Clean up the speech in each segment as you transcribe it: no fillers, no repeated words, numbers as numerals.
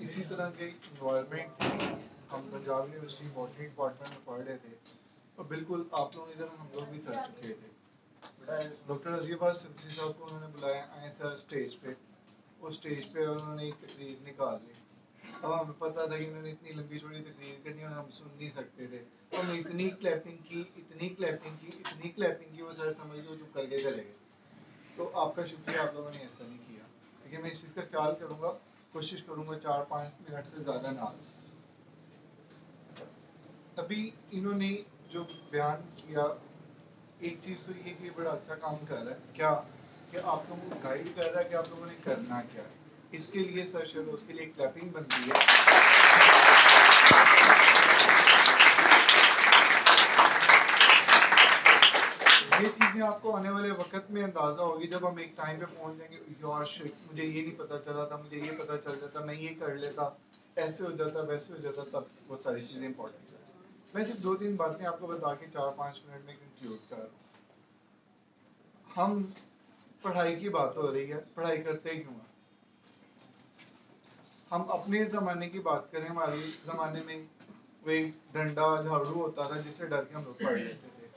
इसी तरह के इन्वायरमेंट हम पंजाब यूनिवर्सिटी बॉटनी डिपार्टमेंट में पढ़ रहे थे और बिल्कुल आप लोग इधर हम लोग भी थक चुके थे। डॉक्टर अजीबाद सिमसी साहब को उन्होंने बुलाया, आए सर स्टेज पे। उस स्टेज पे उन्होंने एक तकरीर निकाल ली। अब हमें पता था कि उन्होंने इतनी लंबी चौड़ी तकरीर करनी और हम सुन नहीं सकते थे। हमने इतनी क्लैपिंग की, इतनी क्लैपिंग की, इतनी क्लैपिंग की, वो सर समझ के चुप करके चले गए। तो आपका शुक्रिया, आप लोगों ने ऐसा नहीं किया। लेकिन मैं इस चीज़ का ख्याल करूँगा, कोशिश करूँगा 4-5 मिनट से ज़्यादा ना। अभी इन्होंने जो बयान किया, एक चीज़ तो ये कि बड़ा अच्छा काम कर रहा है क्या, कि आप लोगों को गाइड कर रहा है कि आप लोगों ने करना क्या है। इसके लिए सर चलो उसके लिए क्लैपिंग बनती है। ये चीज़ें आपको आने वाले वक्त में अंदाजा होगी जब हम एक टाइम पे पहुंच जाएंगे, यार शिट मुझे ये नहीं पता चला था, मुझे ये पता चल जाता, मैं ये कर लेता, ऐसे हो जाता, वैसे हो जाता, तब वो सारी चीज़ें इंपॉर्टेंट है। मैं सिर्फ 2-3 बातें आपको बता के 4-5 मिनट में कंक्लूड कर रहा हूँ। हम पढ़ाई की बात हो रही है, पढ़ाई करते क्यों हैं? हम अपने ज़माने की बात करें, हमारे ज़माने में वही डंडा झाड़ू होता था जिससे डर के हम लोग पढ़ लेते थे,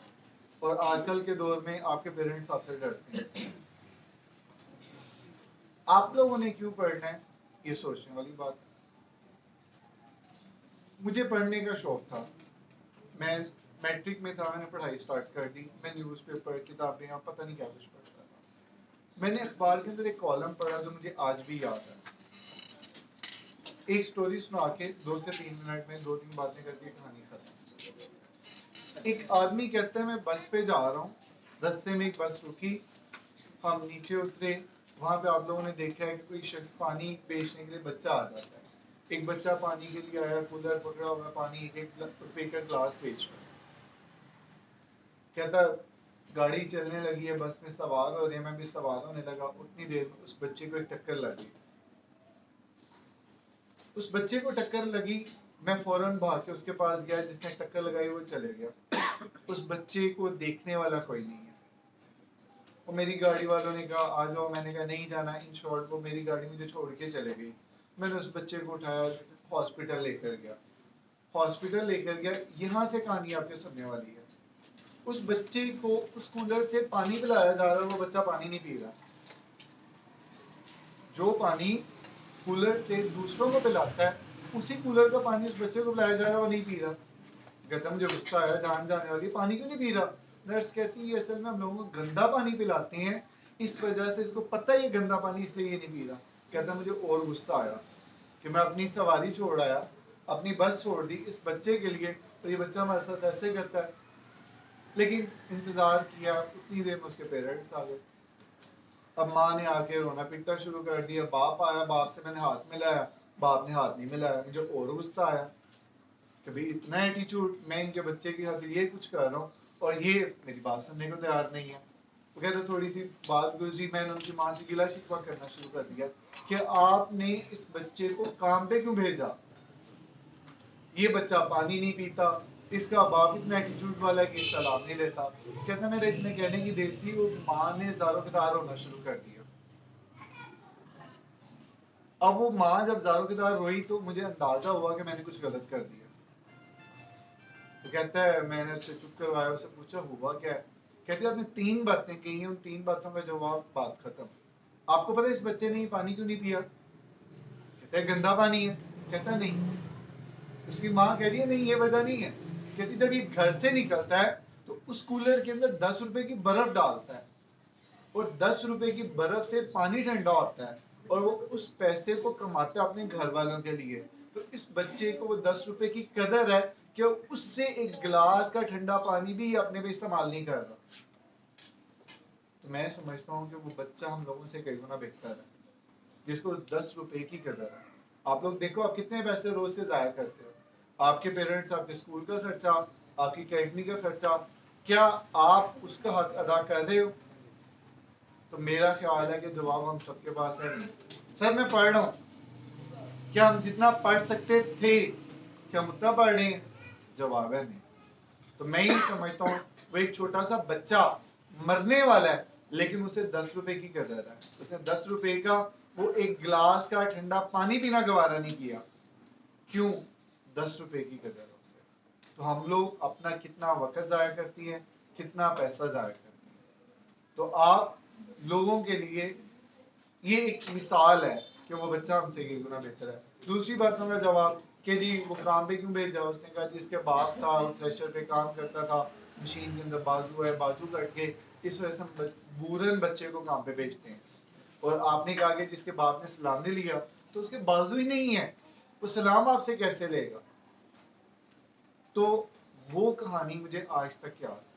और आजकल के दौर में आपके पेरेंट्स आपसे डरते हैं। आप लोगों ने क्यों पढ़ना है, ये सोचने वाली बात है। मुझे पढ़ने का शौक था, मैं मैट्रिक में था, मैंने पढ़ाई स्टार्ट कर दी। मैं न्यूज़पेपर, किताबें और पता नहीं क्या कुछ पढ़ता था। मैंने अखबार के अंदर एक कॉलम पढ़ा जो मुझे आज भी याद है। एक स्टोरी सुना के 2 से 3 मिनट में 2-3 बातें करके कहानी खत्म। एक आदमी कहता है मैं बस पे जा रहा हूँ, रास्ते में एक बस रुकी, हम नीचे उतरे। वहां पे आप लोगों ने देखा है कि कोई शख्स पानी बेचने के लिए बच्चा आ जाता है। एक बच्चा पानी के लिए आया, कूलर पकड़ा हुआ पानी 1 रुपए का ग्लास बेच रहा है। कहता गाड़ी चलने लगी है, बस में सवार हो रहे हैं, मैं भी सवार होने लगा। उतनी देर में उस बच्चे को एक टक्कर लगी। उस बच्चे को टक्कर लगी, मैं फौरन भाग के उसके पास गया, जिसने टक्कर लगाई वो चले गया। उस बच्चे को देखने वाला कोई नहीं है। और मेरी गाड़ी वालों ने कहा आ जाओ, मैंने कहा नहीं जाना। इन शॉर्ट वो मेरी गाड़ी मुझे छोड़ के चले गई। मैंने उस बच्चे को उठाया, हॉस्पिटल लेकर गया। हॉस्पिटल लेकर गया, यहाँ से कहानी आपके सुनने वाली है। उस बच्चे को उस कूलर से पानी पिलाया जा रहा है, वो बच्चा पानी नहीं पी रहा। जो पानी कूलर से दूसरों को पिलाता है, उसी कूलर का पानी उस बच्चे को पिलाया जा रहा है, वो नहीं पी रहा। कहता मुझे गुस्सा आया, जान जाने वाली, पानी क्यों नहीं पी रहा? नर्स कहती है असल में हम लोगों को गंदा पानी पिलाते हैं, इस वजह से इसको पता है ये गंदा पानी, इसलिए ये नहीं पी रहा। कहता मुझे और गुस्सा आया कि मैं अपनी सवारी छोड़ आया, अपनी बस छोड़ दी इस बच्चे के लिए, तो ये बच्चा हमारे साथ ऐसे करता है। लेकिन इंतजार किया, उतनी देर में उसके पेरेंट्स आ गए। अब माँ ने आके रोना पीटना शुरू कर दिया। बाप आया, बाप से मैंने हाथ मिलाया, बाप ने हाथ नहीं मिलाया। मुझे और गुस्सा आया कि भाई इतना एटीट्यूड, मैं इनके बच्चे की खातिर ये कुछ कर रहा हूँ और ये मेरी बात सुनने को तैयार नहीं है। वो कहते थोड़ी सी बात गुजरी, मैंने उनकी माँ से गिला शिकवा करना शुरू कर दिया कि आपने इस बच्चे को काम पे क्यों भेजा? ये बच्चा पानी नहीं पीता, इसका बाप इतना एटीट्यूड वाला कि सलाम नहीं लेता। कहता मेरे इतने कहने की देर थी, वो माँ ने ज़ारो-किदार होना शुरू कर दिया। अब वो माँ जब ज़ारो-किदार रोई तो मुझे अंदाजा हुआ कि मैंने कुछ गलत कर दिया। तो कहता है मैंने उससे चुप करवाया, उससे पूछा हुआ क्या है? कहते आपने 3 बातें कही हैं, उन 3 बातों का जवाब, बात खत्म। आपको पता है इस बच्चे ने पानी क्यों नहीं पिया? कहता है गंदा पानी है। कहता नहीं। उसकी माँ कह रही है नहीं ये वजह नहीं है। कहती जब ये घर से निकलता है तो उस कूलर के अंदर 10 रुपए की बर्फ डालता है, और 10 रुपए की बर्फ से पानी ठंडा होता है, और वो उस पैसे को कमाता है अपने घर वालों के लिए। तो इस बच्चे को वो 10 रुपए की कदर है कि उससे एक गिलास का ठंडा पानी भी अपने पे इस्तेमाल नहीं कर रहा। तो मैं समझता हूँ कि वो बच्चा हम लोगों से कई गुना बेहतर है, जिसको 10 रुपए की कदर है। आप लोग देखो आप कितने पैसे रोज से जाया करते हो। आपके पेरेंट्स आपके स्कूल का खर्चा, आपकी अकेडमी का खर्चा, क्या आप उसका हक अदा कर रहे हो? तो मेरा ख्याल है कि जवाब हम सबके पास है नहीं। सर मैं पढ़ रहा हूँ, क्या हम जितना पढ़ सकते थे क्या हम उतना पढ़ रहे हैं? जवाब है नहीं। तो मैं ही समझता हूँ वो एक छोटा सा बच्चा मरने वाला है, लेकिन उसे 10 रुपए की कदर है। उसने 10 रुपए का वो एक गिलास का ठंडा पानी पीना गवारा नहीं किया। क्यों? 10 रुपए की कदर है उसे। तो हम लोग अपना कितना वक्त जाया करती है, कितना पैसा जाया करती है। तो आप लोगों के लिए ये एक मिसाल है कि वो बच्चा हमसे कई गुना बेहतर है। दूसरी बातों का जवाब कि जी वो काम पे क्यों भेजा, उसने कहा जी इसके बाप था, वो थ्रेशर पे काम करता था, मशीन के अंदर बाजू है, बाजू कट के, इस वजह से हम बूरन बच्चे को काम पे भेजते हैं। और आपने कहा कि जिसके बाप ने सलाम नहीं लिया तो उसके बाजू ही नहीं है, वो सलाम आपसे कैसे लेगा? तो वो कहानी मुझे आज तक याद है।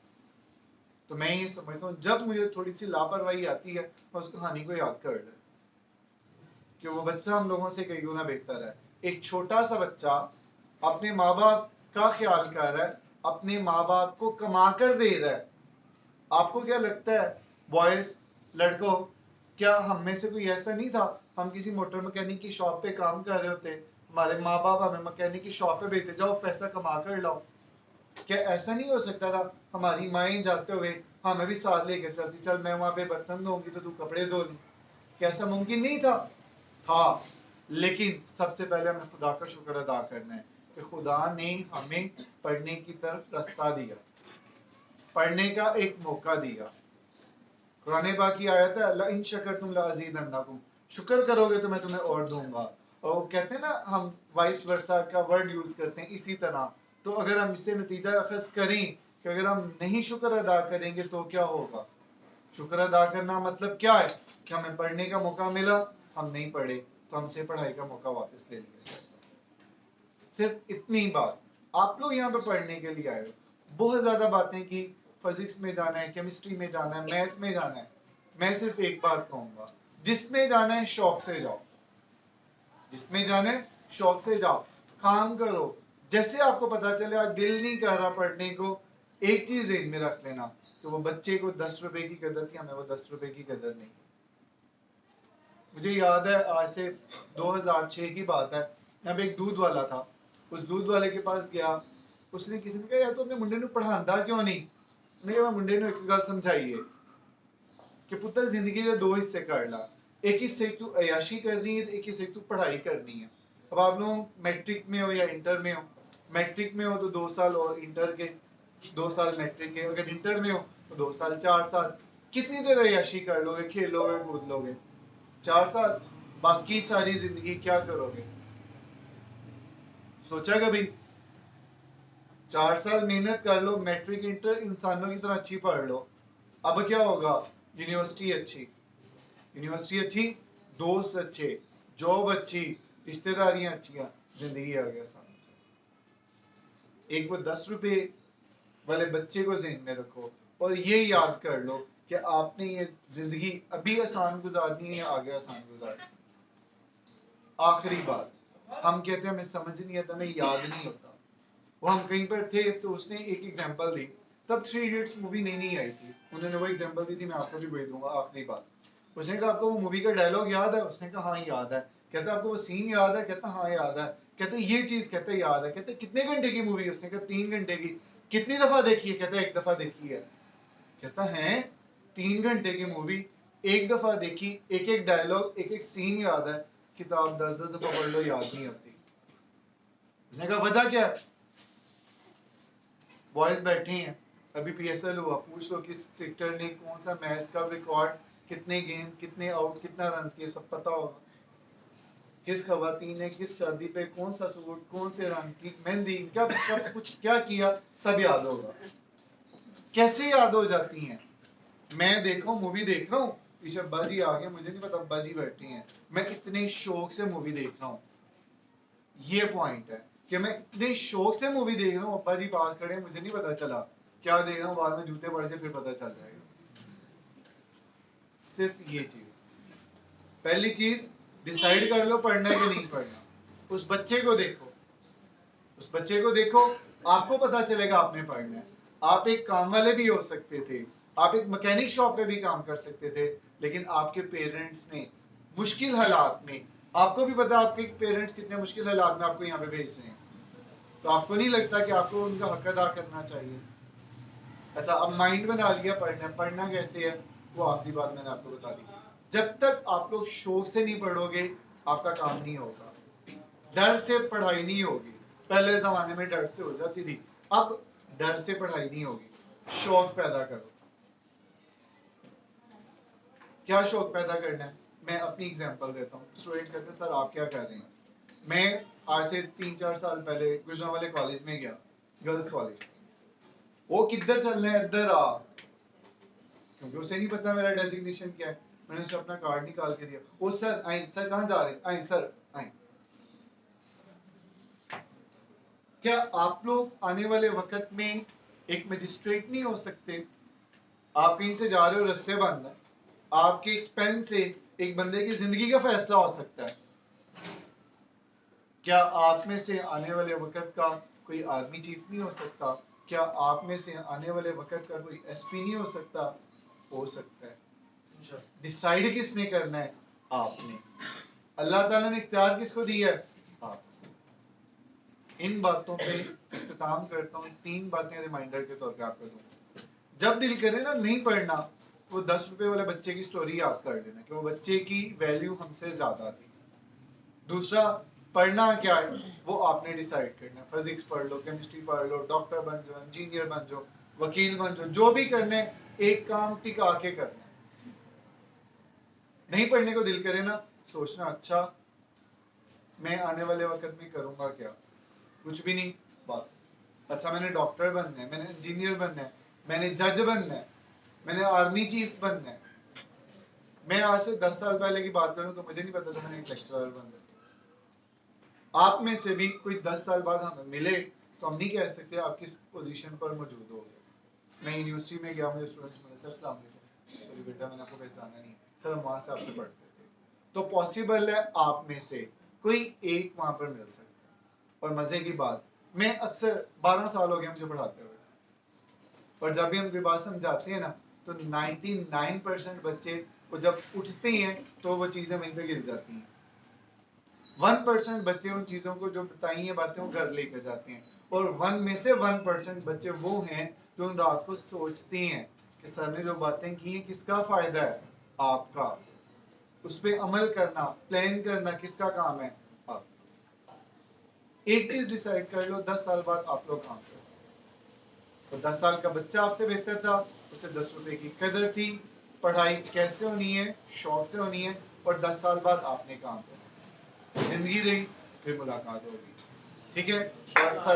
तो मैं ये समझता हूँ जब मुझे थोड़ी सी लापरवाही आती है मैं उस कहानी को याद कर लेता कि वो बच्चा हम लोगों से कई गुना बेहतर है। एक छोटा सा बच्चा अपने माँ बाप का ख्याल कर रहा है, अपने माँ बाप को कमा कर दे रहा है। आपको क्या लगता है बॉयज, लड़कों, क्या हम में से कोई ऐसा नहीं था, हम किसी मोटर मैकेनिक की शॉप पे काम कर रहे होते, हमारे माँ बाप हमें मैकेनिक की शॉप पे भेजते, जाओ पैसा कमा कर लाओ? क्या ऐसा नहीं हो सकता था हमारी माएँ जाते हुए हमें भी साथ लेकर चलती, चल मैं वहां पे बर्तन धोऊंगी तो तू कपड़े धो ली? क्या ऐसा मुमकिन नहीं था? था। लेकिन सबसे पहले हमें खुदा का शुक्र अदा करना है कि खुदा ने हमें पढ़ने की तरफ रास्ता दिया, पढ़ने का एक मौका दिया। कुरान पाक की आयत है ला इन शकरतुम लाज़ीदन्नकुम, शुक्र करोगे तो मैं तुम्हें और दूंगा। और वो कहते हैं ना, हम वाइस वर्सा का वर्ड यूज करते हैं इसी तरह। तो अगर हम इससे नतीजा अखज़ करें कि अगर हम नहीं शुक्र अदा करेंगे तो क्या होगा? शुक्र अदा करना मतलब क्या है कि हमें पढ़ने का मौका मिला, हम नहीं पढ़े तो हमसे पढ़ाई का मौका वापस ले लिया जाए। सिर्फ इतनी बात। आप लोग यहाँ पे पढ़ने के लिए आए हो, बहुत ज्यादा बातें की, फिजिक्स में जाना है, केमिस्ट्री में जाना है, मैथ में जाना है। मैं सिर्फ एक बात कहूंगा, जिसमें जाना है शौक से जाओ, जिसमें जाना है शौक से जाओ, काम करो। जैसे आपको पता चले आज दिल नहीं कर रहा पढ़ने को, एक चीज ध्यान में रख लेना कि वो बच्चे को 10 रुपए की कदर थी, हमें वो 10 रुपए की कदर नहीं। मुझे याद है आज से 2006 की बात है, यहाँ पे एक दूध वाला था। उस दूध वाले के पास गया, उसने किसी ने कहा यार तू अपने मुंडे ਨੂੰ पढ़ांदा क्यों नहीं? उसने कहा मैं मुंडे ਨੂੰ एक गल समझाइए कि पुत्र जिंदगी के दो हिस्से कर ला, एक हिस्से तू अयाशी करनी है, एक हिस्से तू पढ़ाई करनी है। अब आप लोग मैट्रिक में हो या इंटर में हो, मैट्रिक में हो तो 2 साल और इंटर के, 2 साल मैट्रिक के, अगर इंटर में हो तो 2 साल, 4 साल। कितनी देर अयाशी कर लोगे, खेलोगे कूद लोगे? 4 साल। बाकी सारी जिंदगी क्या करोगे? सोचा कभी? 4 साल मेहनत कर लो, मैट्रिक इंटर इंसानों की तरह अच्छी पढ़ लो, अब क्या होगा? यूनिवर्सिटी अच्छी, यूनिवर्सिटी अच्छी, दोस्त अच्छे, जॉब अच्छी, रिश्तेदारियां अच्छी, जिंदगी आ गया सामने। एक वो 10 रुपए वाले बच्चे को ज़हन में रखो और ये याद कर लो कि आपने ये जिंदगी अभी आसान गुजारनी है या आगे आसान गुजारनी है। आखिरी बात, हम कहते हैं हमें समझ नहीं आता, हमें याद नहीं होता। वो हम कहीं पर थे तो उसने एक एग्जांपल दी, तब 3 इडियट्स मूवी नहीं आई थी, उन्होंने वो एग्जांपल दी थी, मैं आपको भी भेज दूंगा। आखिरी बात, उसने कहा आपको वो मूवी का डायलॉग याद है? उसने कहा हाँ याद है। कहता आपको वो सीन याद है? कहता हाँ याद है। कहते ये चीज, कहते याद है। कहते कितने घंटे की मूवी? उसने कहा 3 घंटे की। कितनी दफा देखी है? कहता 1 दफा देखी है। कहता है 3 घंटे की मूवी, 1 दफा देखी, एक एक डायलॉग, एक एक सीन याद है, किताब 10-10 दफा पढ़ लो याद नहीं आती। उसने कहा वजह क्या है? बॉयज बैठे हैं, अभी पीएसएल हुआ, पूछ लो किस क्रिकेटर ने कौन सा मैच का रिकॉर्ड, कितने गेंद, कितने आउट, कितना रन किए, सब पता होगा। किस खवातीन ने किस शादी पे कौन सा सूट, कौन से रंग की मेहंदी, कब कब कुछ क्या किया, सब याद होगा। कैसे याद हो जाती हैं? मैं देखो मूवी देख रहा हूँ, पीछे अब्बा जी आ गए, मुझे नहीं पता अब्बा जी बैठे हैं, मैं इतने शौक से मूवी देख रहा हूँ। ये पॉइंट है कि मैं इतने शौक से मूवी देख रहा हूँ, अब्बा जी पास खड़े हैं, मुझे नहीं पता चला क्या देख रहा हूँ, बाद में जूते पड़ जाए फिर पता चल जाएगा। सिर्फ ये चीज, पहली चीज डिसाइड कर लो पढ़ना है कि नहीं पढ़ना। उस बच्चे को देखो, उस बच्चे को देखो, आपको पता चलेगा आपने पढ़ना है। आप एक काम वाले भी हो सकते थे, आप एक मैकेनिक शॉप पे भी काम कर सकते थे, लेकिन आपके पेरेंट्स ने मुश्किल हालात में, आपको भी पता आपके पेरेंट्स कितने मुश्किल हालात में आपको यहाँ पे भेज रहे हैं, तो आपको नहीं लगता कि आपको उनका हक अदा करना चाहिए? अच्छा, अब माइंड बना लिया पढ़ना, पढ़ना कैसे है वो आखिरी बात मैंने आपको बता दी। जब तक आप लोग शौक से नहीं पढ़ोगे आपका काम नहीं होगा, डर से पढ़ाई नहीं होगी। पहले जमाने में डर से हो जाती थी, अब डर से पढ़ाई नहीं होगी। शौक पैदा करो। क्या शौक पैदा करना है? मैं अपनी एग्जांपल देता हूँ। स्टूडेंट्स कहते हैं सर आप क्या कर रहे हैं? मैं आज से 3-4 साल पहले गुजरांवाले कॉलेज में गया, गर्ल्स कॉलेज। वो किधर चल रहे हैं, इधर आ, क्योंकि उसे नहीं पता मेरा डेजिग्नेशन क्या है। मैंने उसे अपना कार्ड निकाल के दिया। ओ सर आए, सर कहाँ जा रहे हैं? आए सर आए। क्या आप लोग आने वाले वक्त में एक मजिस्ट्रेट नहीं हो सकते? आप कहीं से जा रहे हो, रास्ते बंद है, आपके एक पेन से एक बंदे की जिंदगी का फैसला हो सकता है। क्या आप में से आने वाले वक्त का कोई आर्मी चीफ नहीं हो सकता? क्या आप में से आने वाले वक्त का कोई एसपी नहीं हो सकता? हो सकता है। डिसाइड किसने करना है? आपने। अल्लाह ताला ने इख्तियार किसको दिया है? आप। इन बातों पे इख्तिताम करता हूँ। 3 बातें रिमाइंडर के तौर पे आपको दूंगा। जब दिल करे ना नहीं पढ़ना, वो 10 रुपए वाले बच्चे की स्टोरी याद कर लेना कि वो बच्चे की वैल्यू हमसे ज्यादा थी। दूसरा, पढ़ना क्या है वो आपने डिसाइड करना है। फिजिक्स पढ़ लो, केमिस्ट्री पढ़ लो, डॉक्टर बन जाओ, इंजीनियर बन जाओ, वकील बन जाओ, जो भी करने, एक काम टिका के करना। नहीं पढ़ने को दिल करे ना, सोचना अच्छा मैं आने वाले वक्त में करूंगा क्या? कुछ भी नहीं, बस अच्छा मैंने डॉक्टर बनना है, मैंने इंजीनियर बनना है, मैंने जज बनना है, मैंने आर्मी चीफ बनना है। मैं आज से 10 साल पहले की बात करूं तो मुझे नहीं पता था मैंने एक लेक्चरर बनना है। आप में से भी कोई 10 साल बाद हमें मिले तो हम नहीं कह सकते आप किस पोजीशन पर मौजूद हो गए। मैं यूनिवर्सिटी में गया, मुझे स्टूडेंट्स बोले सर अस्सलाम वालेकुम, सॉरी बेटा मैंने आपको पहचाना नहीं, सर हम वहां से आपसे पढ़ते थे। तो पॉसिबल है आप में से कोई एक वहां पर मिल सकता है। और मजे की बात, मैं अक्सर 12 साल हो गए मुझे पढ़ाते हुए, और जब भी हम कोई बात समझाते हैं ना तो 99% बच्चे वो जब उठते हैं तो वो चीजें वहीं पे गिर जाती हैं। 1% बच्चे उन चीजों को जो बताई हैं बातें वो घर लेकर जाते हैं, और 1 में से 1% बच्चे वो हैं जो उन रात को सोचते हैं कि सर ने जो बातें की हैं किसका फायदा है? आपका। उस पर अमल करना, प्लान करना किसका काम है? आप। एक चीज डिसाइड कर लो, 10 साल बाद आप लोग काम करो। तो 10 साल का बच्चा आपसे बेहतर था, उसे 10 रुपए की कदर थी। पढ़ाई कैसे होनी है? शौक से होनी है। और 10 साल बाद आपने काम करना। जिंदगी रही फिर मुलाकात होगी। ठीक है? और सर